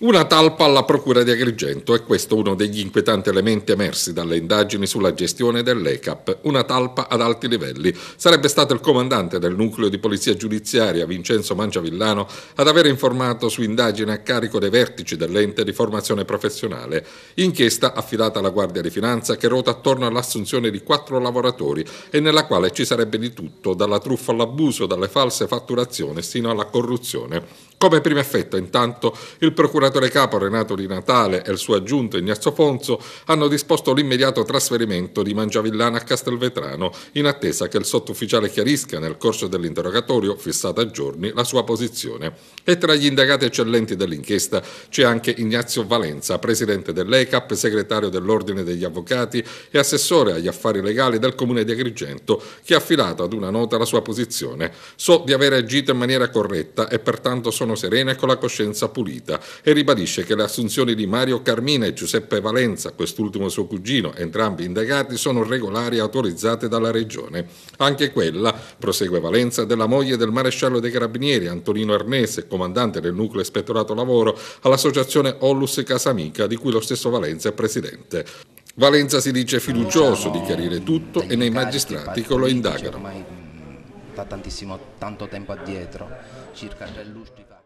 Una talpa alla Procura di Agrigento è questo uno degli inquietanti elementi emersi dalle indagini sulla gestione dell'ECAP. Una talpa ad alti livelli. Sarebbe stato il comandante del nucleo di polizia giudiziaria, Vincenzo Mangiavillano, ad aver informato su indagini a carico dei vertici dell'ente di formazione professionale. Inchiesta affidata alla Guardia di Finanza che ruota attorno all'assunzione di 4 lavoratori e nella quale ci sarebbe di tutto, dalla truffa all'abuso, dalle false fatturazioni sino alla corruzione. Come primo effetto, intanto, il procuratore capo Renato Di Natale e il suo aggiunto Ignazio Fonzo hanno disposto l'immediato trasferimento di Mangiavillano a Castelvetrano, in attesa che il sottufficiale chiarisca nel corso dell'interrogatorio, fissato a giorni, la sua posizione. E tra gli indagati eccellenti dell'inchiesta c'è anche Ignazio Valenza, presidente dell'ECAP, segretario dell'Ordine degli Avvocati e assessore agli affari legali del Comune di Agrigento, che ha affidato ad una nota la sua posizione. So di aver agito in maniera corretta e pertanto sono serena e con la coscienza pulita, e ribadisce che le assunzioni di Mario Carmina e Giuseppe Valenza, quest'ultimo suo cugino, entrambi indagati, sono regolari e autorizzate dalla Regione. Anche quella, prosegue Valenza, della moglie del maresciallo dei Carabinieri Antonino Arnese, comandante del nucleo ispettorato lavoro all'associazione Ollus Casamica, di cui lo stesso Valenza è presidente. Valenza si dice fiducioso di chiarire tutto e nei magistrati che lo indagano. Ormai da tanto tempo addietro, circa 3 lustri fa.